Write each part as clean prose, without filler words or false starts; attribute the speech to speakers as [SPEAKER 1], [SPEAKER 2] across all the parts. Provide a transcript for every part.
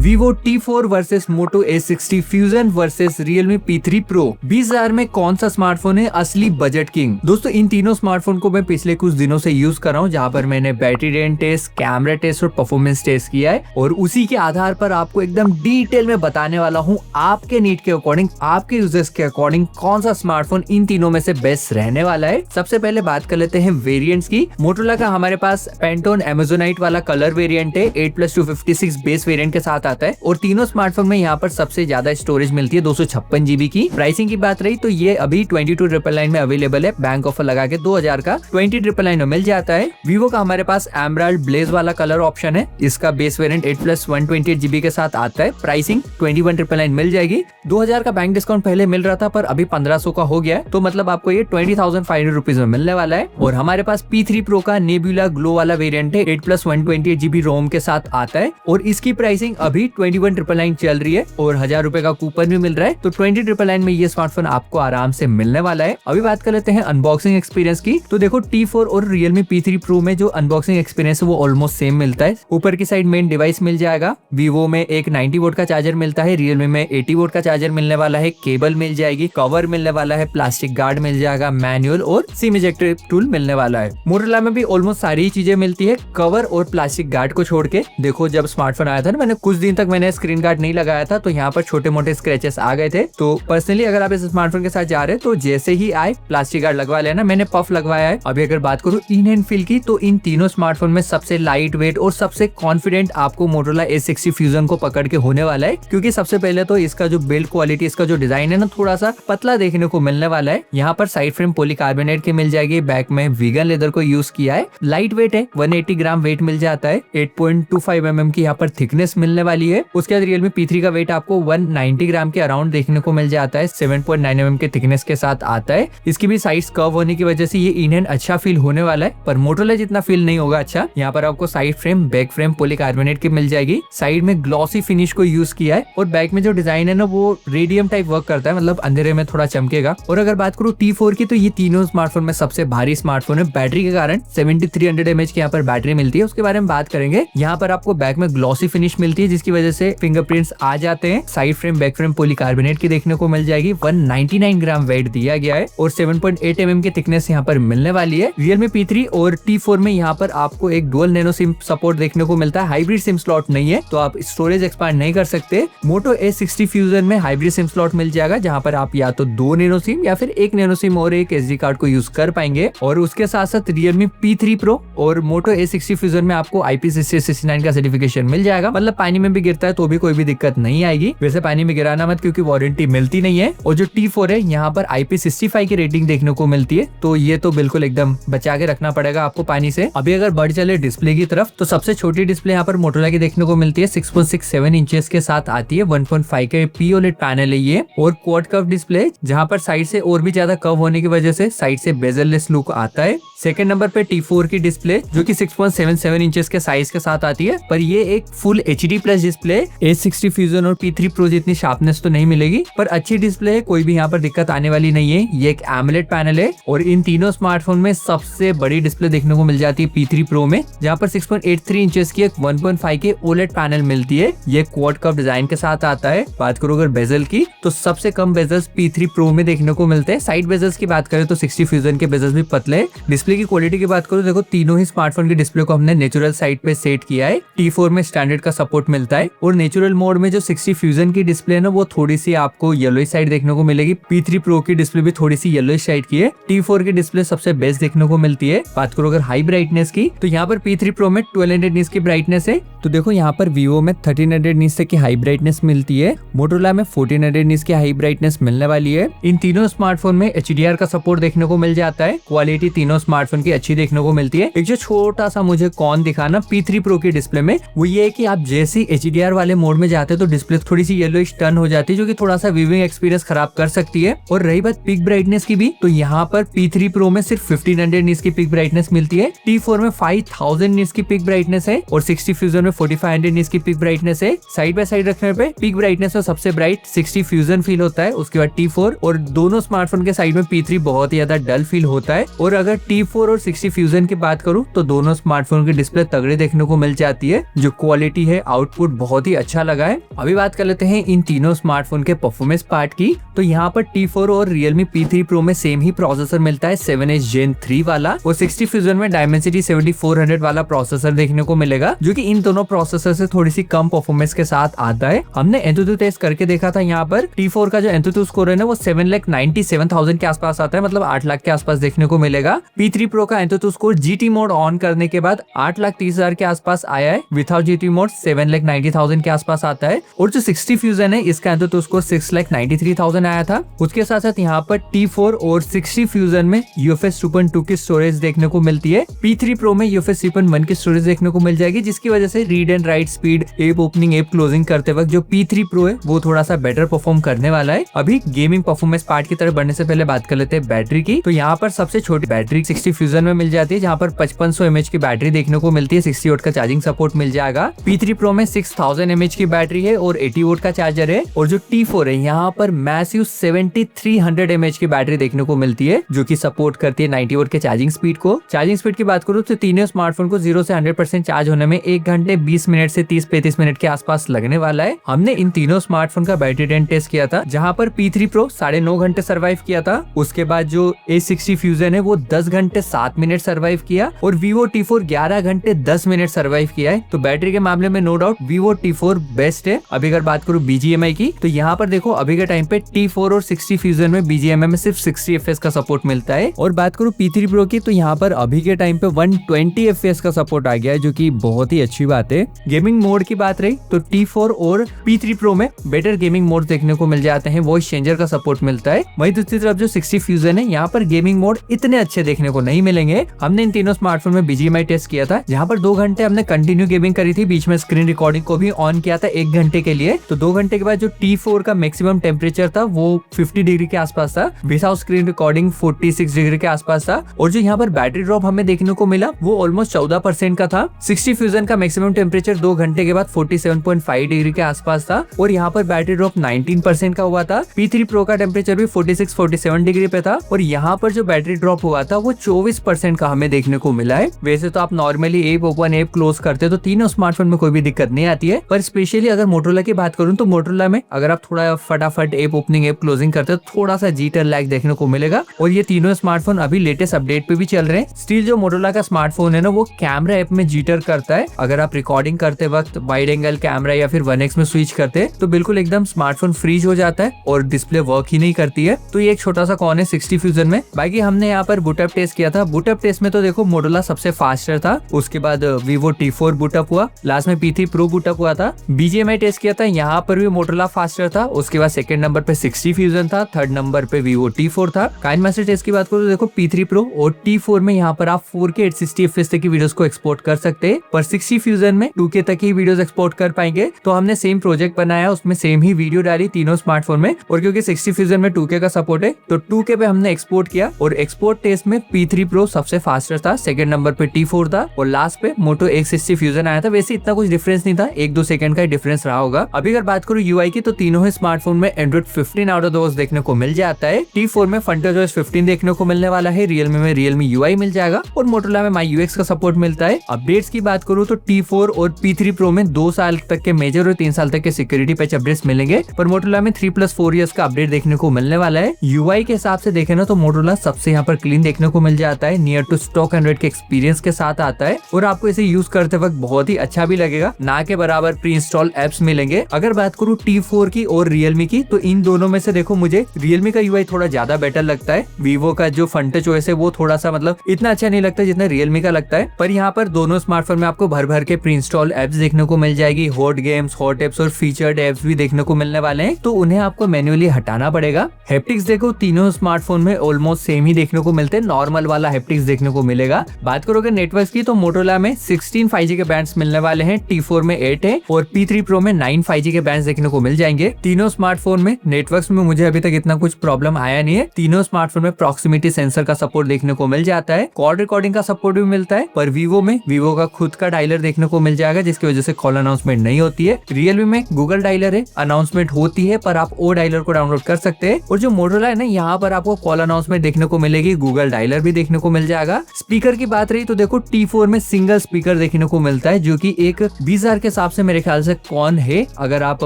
[SPEAKER 1] Vivo T4 versus Moto A60 Fusion versus Realme P3 Pro। 20,000 में कौन सा smartphone है असली बजट किंग? दोस्तों इन तीनों स्मार्टफोन को मैं पिछले कुछ दिनों से यूज कर रहा हूँ, जहाँ पर मैंने battery drain test, camera test और परफॉर्मेंस टेस्ट किया है और उसी के आधार पर आपको एकदम डिटेल में बताने वाला हूँ आपके नीड के अकॉर्डिंग, आपके यूजर्स के अकॉर्डिंग कौन सा स्मार्टफोन इन तीनों में से बेस्ट रहने वाला है। सबसे पहले बात कर लेते हैं वेरिएंट्स की। मोटोरोला का हमारे पास पेंटोन एमेजोनाइट वाला कलर वेरिएंट है, 8+256 बेस वेरिएंट के साथ आता है और तीनों स्मार्टफोन में यहाँ पर सबसे ज्यादा स्टोरेज मिलती है 256 GB की। प्राइसिंग की बात रही तो ये अभी 22,999 में अवेलेबल है, बैंक ऑफर लगा के 2,000 का 20,999 में मिल जाता है। वीवो का हमारे पास एमराल्ड ब्लेज वाला कलर ऑप्शन है, इसका बेस वेरिएंट 8+128 GB के साथ आता है, प्राइसिंग 21,999 मिल जाएगी। 2,000 का बैंक डिस्काउंट पहले मिल रहा था पर अभी 1,500 का हो गया है, तो मतलब आपको ये 20,500 रुपीज में मिलने वाला है। और हमारे पास P3 Pro का नेबुला ग्लो वाला वेरिएंट है, 8+128 GB रोम के साथ आता है और इसकी प्राइसिंग अभी 21,999 चल रही है और 1,000 रुपए का कूपन भी मिल रहा है, तो 20,999 में ये स्मार्टफोन आपको आराम से मिलने वाला है। अभी बात कर लेते हैं अनबॉक्सिंग एक्सपीरियंस की। तो देखो T4 और Realme P3 Pro में जो अनबॉक्सिंग एक्सपीरियंस है वो ऑलमोस्ट सेम मिलता है। ऊपर की साइड मेन डिवाइस मिल जाएगा, Vivo में एक 90 वोल्ट का चार्जर मिलता है, Realme में 80 वोल्ट का चार्जर मिलने वाला है, केबल मिल जाएगी, कवर मिलने वाला है, प्लास्टिक गार्ड मिल जाएगा, मैनुअल और सिम इजेक्टर टूल मिलने वाला है। मोटोरोला में भी ऑलमोस्ट सारी चीजें मिलती है, कवर और प्लास्टिक गार्ड को छोड़ के। देखो जब स्मार्टफोन आया था ना, मैंने कुछ दिन तक मैंने स्क्रीन गार्ड नहीं लगाया था, तो यहाँ पर छोटे मोटे स्क्रैचेस आ गए थे। तो पर्सनली अगर आप इस स्मार्टफोन के साथ जा रहे हैं तो जैसे ही आए प्लास्टिक गार्ड लगवा लेना, मैंने पफ लगवाया है। अभी अगर बात करूँ इन हैंड फील की, तो इन तीनों स्मार्टफोन में सबसे लाइट वेट और सबसे कॉन्फिडेंट आपको मोटोरोला A60 फ्यूजन को पकड़ के होने वाला है, क्योंकि सबसे पहले तो इसका जो बिल्ड क्वालिटी, इसका जो डिजाइन है ना, थोड़ा सा पतला देखने को मिलने वाला है। यहाँ पर साइड फ्रेम पॉलीकार्बोनेट की मिल जाएगी, बैक में वीगन लेदर को यूज किया है, लाइट वेट है, 180 ग्राम वेट मिल जाता है, 8.25 mm की यहाँ पर थिकनेस मिलने वाली है। उसके बाद Realme P3 का वेट आपको 190 ग्राम के अराउंड देखने को मिल जाता है, 7.9 mm के थिकनेस के साथ आता है। इसकी भी साइड्स कर्व होने की वजह से ये इन हैंड अच्छा फील होने वाला है, पर मोटोरोला जितना फील नहीं होगा अच्छा। यहाँ पर आपको side frame, back frame polycarbonate की मिल जाएगी, साइड में ग्लॉसी फिनिश को यूज किया है और बैक में जो डिजाइन है ना वो रेडियम टाइप वर्क करता है, मतलब अंधेरे में थोड़ा चमकेगा। और अगर बात करूँ T4 की, तो ये तीनों स्मार्टफोन में सबसे भारी स्मार्टफोन है बैटरी के कारण, 7300 mAh की यहाँ पर बैटरी मिलती है, उसके बारे में बात करेंगे। यहाँ पर आपको बैक में ग्लॉसी फिनिश मिलती है जिसकी वजह से फिंगरप्रिंट्स आ जाते हैं। Side frame, back frame polycarbonate की देखने को मिल जाएगी, 199 ग्राम वेट दिया गया है और 7.8 mm की थिकनेस यहाँ पर मिलने वाली है। Realme P3 और T4 में यहाँ पर आपको एक डुअल नैनो सिम सपोर्ट देखने को मिलता है, हाइब्रिड सिम स्लॉट नहीं है, तो आप स्टोरेज एक्सपांड नहीं कर सकते। Moto A60 फ्यूजन में हाइब्रिड सिम स्लॉट मिल जाएगा, जहाँ पर आप या तो 2 नैनो सिम या फिर 1 नैनो सिम और एक SD कार्ड को यूज कर पाएंगे। और उसके साथ साथ Realme P3 Pro और Moto A60 फ्यूजन में आपको IP6869 का सर्टिफिकेशन मिल जाएगा, मतलब पानी में भी गिरता है तो भी कोई भी दिक्कत नहीं आएगी। वैसे पानी में गिराना मत, क्योंकि वारंटी मिलती नहीं है। और जो T4 है यहाँ पर IP65 की रेटिंग देखने को मिलती है, तो ये तो बिल्कुल एकदम बचा के रखना पड़ेगा आपको पानी से। अभी अगर बढ़ चले डिस्प्ले की तरफ, तो सबसे छोटी डिस्प्ले यहाँ पर मोटोरोला की देखने को मिलती है, 6.67 इंचेस के साथ आती है, 1.5 के POLED पैनल है ये और क्वाड कर्व डिस्प्ले, जहाँ पर साइड से और भी ज्यादा कर्व होने की वजह से साइड से बेजललेस लुक आता है। सेकंड नंबर पे T4 की डिस्प्ले जो कि 6.77 इंचेस के साइज के साथ आती है, पर ये एक full HD plus display. A60 fusion और P3 Pro जितनी शार्पनेस तो नहीं मिलेगी, पर अच्छी डिस्प्ले है, कोई भी यहाँ पर दिक्कत आने वाली नहीं है। ये एक AMOLED पैनल है और इन तीनों स्मार्टफोन में सबसे बड़ी डिस्प्ले देखने को मिल जाती है P3 Pro में, जहाँ पर 6.83 इंचेस की एक 1.5 के OLED पैनल मिलती है। ये क्वाड कर्व डिजाइन के साथ आता है। बात करो अगर बेजल की, तो सबसे कम बेजल्स P3 Pro में देखने को मिलते हैं। साइड बेजल्स की बात करें तो 60 फ्यूजन के बेजल्स भी पतले। डिस्प्ले की क्वालिटी की बात करो, देखो तीनों ही स्मार्टफोन की डिस्प्ले को हमने नेचुरल साइड पे सेट किया है। T4 में स्टैंडर्ड का सपोर्ट मिलता है और नेचुरल मोड में जो 60 फ्यूजन की डिस्प्ले है ना, वो थोड़ी सी आपको येलोइश साइड देखने को मिलेगी। P3 Pro की डिस्प्ले भी थोड़ी सी येलोइश साइड की है। T4 की डिस्प्ले सबसे बेस्ट देखने को मिलती है। बात करो अगर हाई ब्राइटनेस की, तो यहाँ पर P3 Pro में 1200 नीट्स की ब्राइटनेस है, तो देखो यहाँ पर Vivo में 1300 नीट्स तक की हाई ब्राइटनेस मिलती है, मोटोरोला में 1400 नीट्स की हाई ब्राइटनेस मिलने वाली है। इन तीनों स्मार्टफोन में HDR का सपोर्ट देखने को मिल जाता है। क्वालिटी तीनों स्मार्टफोन की अच्छी देखने को मिलती है। एक जो छोटा सा मुझे कौन दिखाना P3 Pro की डिस्प्ले में, वो ये है कि आप जैसे HDR वाले मोड में जाते हैं तो डिस्प्ले थोड़ी सी येलोइश टर्न हो जाती है, जो कि थोड़ा सा व्यूइंग एक्सपीरियंस खराब कर सकती है। और रही बात पिक ब्राइटनेस की भी, तो यहाँ पर P3 Pro में सिर्फ 1500 नीट्स की पिक ब्राइटनेस मिलती है, T4 में 5000 नीट्स की पिक ब्राइटनेस है और 60 फ्यूजन में 4500 नीट्स की पिक ब्राइटनेस है। साइड बाय साइड रखने पे पिक ब्राइटनेस में सबसे ब्राइट 60 फ्यूजन फील होता है, उसके बाद T4, और दोनों स्मार्टफोन के साइड में P3 बहुत ही ज्यादा डल फील होता है। और अगर T4 और 60 फ्यूजन की बात करूं, तो दोनों स्मार्टफोन की डिस्प्ले तगड़े देखने को मिल जाती है। जो क्वालिटी है, आउटपुट बहुत ही अच्छा लगा है। अभी बात कर लेते हैं इन तीनों स्मार्टफोन के परफॉर्मेंस पार्ट की। तो यहाँ पर T4 और Realme P3 Pro में सेम ही प्रोसेसर मिलता है 7H Gen 3 वाला, और 60 Fusion में Dimensity 7400 वाला प्रोसेसर देखने को मिलेगा, जो कि इन दोनों प्रोसेसर से थोड़ी सी कम परफॉर्मेंस के साथ आता है। हमने Antutu टेस्ट करके देखा था, यहाँ पर T4 का जो Antutu स्कोर है ना वो 7,97,000 के आसपास आता है, मतलब 8 लाख के आसपास देखने को मिलेगा। P3 Pro का Antutu score GT mode on करने के बाद 8,30,000 के आसपास आया है, विदाउट GT मोड 7,90,000 के आसपास आता है। और जो 60 Fusion है इसका Antutu स्कोर 6,93,000 आया था। उसके साथ साथ यहाँ पर T4 और 60 Fusion में UFS 2.2 की स्टोरेज देखने को मिलती है। P3 Pro में UFS 3.1 की स्टोरेज देखने को मिल जाएगी, जिसकी वजह से read and right speed, app opening, app closing करते वक्त जो P3 Pro है वो थोड़ा सा बेटर परफॉर्म करने वाला है। अभी गेमिंग परफॉर्मेंस पार्ट की तरफ बढ़ने से पहले बात कर लेते हैं बैटरी की। तो यहाँ पर सबसे छोटी बैटरी 60 Fusion में मिल जाती है, जहाँ पर 5500 mAh की बैटरी देखने को मिलती है, 60 वाट का चार्जिंग सपोर्ट मिल जाएगा। P3 Pro में 6000 mAh की बैटरी है और 80 वाट का चार्जर है। और जो T4 है यहाँ पर मैसिव 7300 mAh की बैटरी देखने को मिलती है, जो कि सपोर्ट करती है 90 वाट के चार्जिंग स्पीड को। चार्जिंग स्पीड की बात करूँ तो तीनों स्मार्टफोन को 0 से 100% चार्ज होने में 1 घंटे 20 मिनट से 30-35 मिनट के आसपास लगने वाला है। हमने इन तीनों स्मार्टफोन का बैटरी ड्रेन टेस्ट किया था, जहाँ पर P3 Pro 9.5 घंटे सर्वाइव किया था। उसके बाद जो A60 Fusion है वो 10 घंटे 7 मिनट सर्वाइव किया, और Vivo T4 11 घंटे 10 मिनट सर्वाइव किया है। तो बैटरी के मामले में no doubt Vivo T4 best है। अभी अगर बात करूँ BGMI की, तो यहाँ पर देखो अभी के टाइम पे T4 और 60 Fusion में BGMI में सिर्फ 60 FPS का सपोर्ट मिलता है। और बात करूँ P3 Pro की, तो यहाँ पर अभी के टाइम पे 120 FPS का सपोर्ट आ गया है, जो कि बहुत ही अच्छी बात है। गेमिंग मोड की बात रही तो T4 और P3 Pro में बेटर गेमिंग मोड देखने को मिल जाते हैं, वॉइस चेंजर का सपोर्ट मिलता है। वहीं दूसरी तरफ जो 60 Fusion है यहाँ पर गेमिंग मोड इतने अच्छे देखने को नहीं मिलेंगे। हमने इन तीनों स्मार्टफोन में BGMI टेस्ट किया था, जहाँ पर 2 घंटे हमने कंटिन्यू गेमिंग करी थी, बीच में स्क्रीन रिकॉर्डिंग को भी ऑन किया था 1 घंटे के लिए। तो 2 घंटे के बाद जो T4 का मैक्सिमम टेम्परेचर था वो 50 डिग्री के आसपास था, विदाउट स्क्रीन रिकॉर्डिंग 46 डिग्री के आसपास था। और जो यहाँ पर बैटरी ड्रॉप हमें देखने को मिला वो ऑलमोस्ट 14% का था। 60 Fusion का मैक्सिमम टेम्परेचर 2 घंटे के बाद 47.5 डिग्री के आसपास था, और यहाँ पर बैटरी ड्रॉप 19% का हुआ था। P3 Pro का टेम्परेचर भी 46-47 डिग्री पे था, और यहाँ पर जो बैटरी ड्रॉप हुआ था वो 24% का हमें देखने को मिला है। वैसे तो आप normally app open app close करते तो तीनों स्मार्टफोन में कोई भी दिक्कत नहीं आती है, पर स्पेशली अगर मोटोरोला की बात करूँ तो मोटोरोला में अगर आप थोड़ा फटाफट ऐप ओपनिंग ऐप क्लोजिंग करते हो थोड़ा सा जीटर लैग देखने को मिलेगा। और ये तीनों स्मार्टफोन अभी लेटेस्ट अपडेट पे भी चल रहे हैं। स्टिल जो मोटोरोला का स्मार्टफोन है ना वो कैमरा ऐप में जीटर करता है। अगर आप रिकॉर्डिंग करते वक्त वाइड एंगल कैमरा या फिर 1x में स्विच करते हैं तो बिल्कुल एकदम स्मार्टफोन फ्रीज हो जाता है और डिस्प्ले वर्क ही नहीं करती है। तो ये एक छोटा सा कॉन है 60 Fusion में। बाकी हमने यहाँ पर बूटअप टेस्ट किया था। बूटअप टेस्ट में तो देखो मोटोरोला सबसे फास्टर था, उसके बाद Vivo T4 बूटअप हुआ, लास्ट में P3 Pro बूटअप हुआ था। BGMI टेस्ट किया था, यहाँ पर भी मोटोरोला फास्टर था। उसके बाद सेकंड नंबर पे 60 Fusion था, थर्ड नंबर पे Vivo T4 था। काइनमास्टर टेस्ट की बात करो तो देखो P3 Pro और T4 में यहाँ पर आप 4K 860 FPS तक की वीडियोस को एक्सपोर्ट कर सकते हैं, पर 60 Fusion में 2K तक ही वीडियोस एक्सपोर्ट कर पाएंगे। तो हमने सेम प्रोजेक्ट बनाया, उसमें सेम ही वीडियो डाली तीनों स्मार्टफोन में, और क्योंकि 60 Fusion में 2K का सपोर्ट है तो 2K पे हमने एक्सपोर्ट किया। और एक्सपोर्ट टेस्ट में P3 Pro सबसे फास्टर था, सेकंड नंबर पे T4 था, और लास्ट पे Moto X60 Fusion आया था। वैसे इतना कुछ डिफरेंस नहीं था, 1-2 सेकंड का डिफरेंस रहा होगा। अभी अगर बात करूँ UI की, तो तीनों ही स्मार्टफोन में Android 15 out of the box देखने को मिल जाता है। T4 में FunktouchOS 15 देखने को मिलने वाला है, Realme में Realme UI मिल जाएगा, और Motorola में MyUX का सपोर्ट मिलता है। अपडेट्स की बात करूँ तो T4 और P3 Pro में 2 साल तक के मेजर और 3 साल तक के सिक्योरिटी पैच अपडेट्स मिलेंगे, पर Motorola में 3+4 इयर्स का अपडेट देखने को मिलने वाला है। UI के हिसाब से देखे ना तो Motorola सबसे यहाँ पर क्लीन देखने को मिल जाता है, नियर टू स्टॉक एंड्रॉइड के एक्सपीरियंस के साथ आता है, और आपको इसे यूज करते वक्त बहुत ही अच्छा भी लगेगा, ना के बराबर प्री इंस्टॉल एप्स मिलेंगे। अगर बात करूँ T4 की और Realme की, तो इन दोनों में से देखो मुझे Realme का UI थोड़ा ज्यादा बेटर लगता है। Vivo का जो FunktouchOS है वो थोड़ा सा मतलब इतना अच्छा नहीं लगता जितना Realme का लगता है, पर यहाँ पर दोनों स्मार्टफोन में आपको भर भर के प्री इंस्टॉल एप्स देखने को मिल जाएगी। हॉट गेम्स, हॉट एप्स और फीचर्ड एप्स भी देखने को मिलने वाले हैं, तो उन्हें आपको मैन्युअली हटाना पड़ेगा। हैप्टिक्स देखो तीनों स्मार्टफोन में ऑलमोस्ट सेम ही देखने को मिलते हैं, नॉर्मल वाला हैप्टिक्स देखने को मिलेगा। बात करोगे नेटवर्क की, तो Motorola में 16 5G के बैंड्स मिलने वाले हैं, T4 में 8 है, और P3 Pro में 9 5G के बैंड्स देखने को मिल जाएंगे। तीनों स्मार्टफोन में नेटवर्क्स में मुझे अभी तक इतना कुछ प्रॉब्लम आया नहीं है। तीनों स्मार्टफोन में प्रॉक्सिमिटी सेंसर का सपोर्ट देखने को मिल जाता है, कॉल रिकॉर्डिंग का सपोर्ट भी मिलता है, पर Vivo में Vivo का खुद का डायलर देखने को मिल जाएगा, जिसकी वजह से कॉल अनाउंसमेंट नहीं होती है। Realme में गूगल डायलर है, अनाउंसमेंट होती है, पर आप ओ डायलर को डाउनलोड कर सकते हैं। और जो Motorola है ना, यहाँ पर आपको कॉल अनाउंसमेंट देखने को मिलेगी, गूगल डायलर भी देखने को मिल जाएगा। स्पीकर की बात रही तो देखो T4 में सिंगल स्पीकर देखने को मिलता है, जो कि एक 20,000 के हिसाब से मेरे ख्याल से कौन है। अगर आप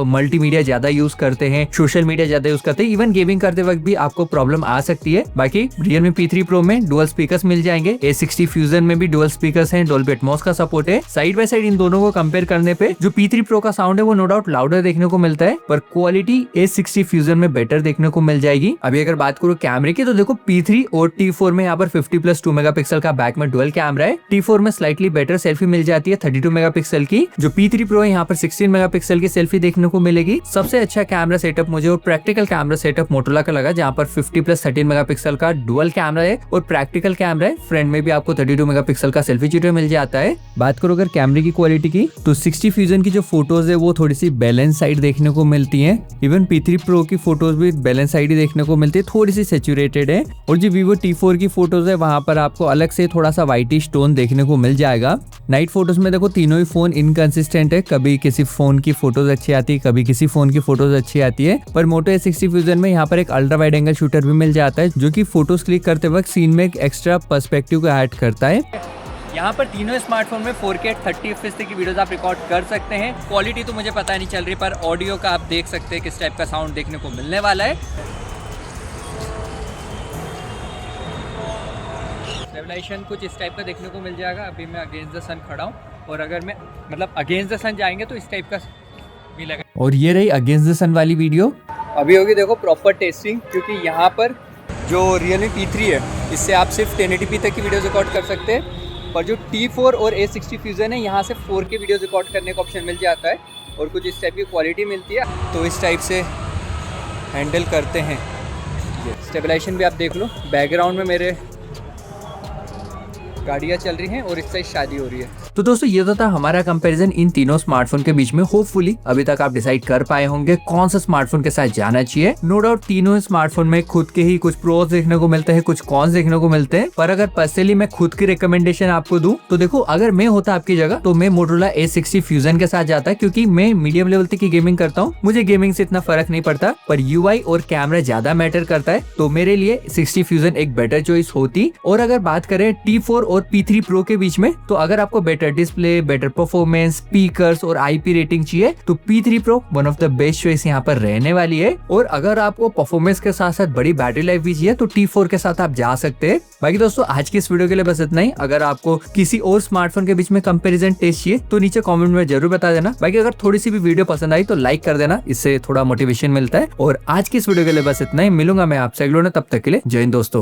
[SPEAKER 1] मल्टीमीडिया ज्यादा यूज करते हैं, सोशल मीडिया ज्यादा यूज करते हैं, इवन गेमिंग करते वक्त भी आपको प्रॉब्लम आ सकती है। बाकी Realme P3 Pro में डुअल स्पीकर्स मिल जाएंगे। A60 Fusion में भी डुअल स्पीकर्स हैं, Dolby Atmos का सपोर्ट है। साइड बाय साइड इन दोनों को कंपेयर करने पे जो P3 Pro का साउंड है वो नो डाउट लाउडर देखने को मिलता है, पर क्वालिटी A60 Fusion में बेटर देखने को मिल जाएगी। अभी अगर बात करूं कैमरे की, तो देखो P3 और T4 में यहाँ पर 50+2 मेगापिक्सल का बैक में डुअल कैमरा है। T4 में स्लाइटली बेटर सेल्फी मिल जाती है 32 मेगापिक्सल की। जो P3 Pro है यहाँ पर 16 मेगापिक्सल की सेल्फी देखने को मिलेगी। सबसे अच्छा कैमरा सेटअप मुझे और प्रैक्टिकल कैमरा सेटअप मोटोरोला का लगा, जहाँ पर 50+13 मेगापिक्सल का डुअल कैमरा है और प्रैक्टिकल कैमरा है। फ्रंट में भी आपको 32 मेगापिक्सल का सेल्फी चूटर मिल जाता है। बात करो अगर कैमरे की क्वालिटी की, तो 60 फ्यूजन की जो फोटोज है वो थोड़ी सी बैलेंस साइड देखने को मिलती है। इवन P3 Pro की फोटोज भी बैलेंस साइड ही देखने को मिलती है, थोड़ी सी सैचुरेटेड है। और जो Vivo T4 की फोटोज है वहां पर आपको अलग से थोड़ा सा व्हाइटिश टोन देखने को मिल जाएगा। नाइट फोटोज में देखो तीनों ही फोन इनकंसिस्टेंट है, कभी किसी फोन की फोटोज अच्छी आती है, कभी किसी फोन की फोटोज अच्छी आती है। पर Moto A60 फ्यूजन में यहाँ पर एक अल्ट्रा वाइड एंगल शूटर भी मिल जाता है, जो कि फोटोज क्लिक करते वक्त सीन में एक एक्स्ट्रा पर्सपेक्टिव को ऐड करता है। यहाँ पर तीनों स्मार्टफोन में 4K 30 FPS की वीडियोस आप रिकॉर्ड कर सकते हैं। क्वालिटी तो मुझे पता नहीं चल रही, पर ऑडियो का आप देख सकते हैं किस टाइप का साउंड देखने को मिलने वाला है। स्टेबलाइजेशन कुछ इस टाइप का देखने को मिल जाएगा। अभी मैं अगेंस्ट द सन खड़ा हूँ, और अगर मैं अगेंस्ट द सन जाएंगे तो इस टाइप का भी लगा। और ये रही अगेंस्ट द सन वाली वीडियो। अभी होगी देखो प्रॉपर टेस्टिंग, क्योंकि यहाँ पर जो Realme P3 है इससे आप सिर्फ 1080p तक की वीडियो रिकॉर्ड कर सकते हैं, पर जो T4 और A60 फ्यूजन है यहाँ से 4K वीडियो रिकॉर्ड करने का ऑप्शन मिल जाता है और कुछ इस टाइप की क्वालिटी मिलती है। तो इस टाइप से हैंडल करते हैं। स्टेबलाइजेशन भी आप देख लो, बैकग्राउंड में मेरे गाड़ियाँ चल रही हैं और इस साइड शादी हो रही है। तो दोस्तों ये तो था हमारा कंपैरिजन इन तीनों स्मार्टफोन के बीच में। होपफुली अभी तक आप डिसाइड कर पाए होंगे कौन सा स्मार्टफोन के साथ जाना चाहिए। नो डाउट तीनों स्मार्टफोन में खुद के ही कुछ प्रोस देखने को मिलते हैं, कुछ कॉन्स देखने को मिलते हैं, पर अगर पर्सनली मैं खुद की रिकमेंडेशन आपको दूं तो देखो, अगर मैं होता आपकी जगह तो मैं मोटोरोला A60 फ्यूजन के साथ जाता, क्योंकि मैं मीडियम लेवल तक की गेमिंग करता हूँ, मुझे गेमिंग से इतना फर्क नहीं पड़ता, पर UI और कैमरा ज्यादा मैटर करता है, तो मेरे लिए 60 फ्यूजन एक बेटर चॉइस होती। और अगर बात करें T4 और P3 Pro के बीच में, तो अगर आपको better display, better performance, speakers और IP रेटिंग चाहिए तो P3 Pro one of the best choice यहाँ पर रहने वाली है। और अगर आपको परफॉर्मेंस के साथ साथ बड़ी बैटरी लाइफ भी चाहिए तो T4 के साथ आप जा सकते हैं। बाकी दोस्तों आज की इस वीडियो के लिए बस इतना ही। अगर आपको किसी और स्मार्टफोन के बीच में कंपैरिजन टेस्ट चाहिए तो नीचे कमेंट में जरूर बता देना। बाकी अगर थोड़ी सी भी वीडियो पसंद आई तो लाइक कर देना, इससे थोड़ा मोटिवेशन मिलता है। और आज की इस वीडियो के लिए बस इतना ही। मिलूंगा मैं आपसे अगले, तब तक के लिए जय हिंद दोस्तों।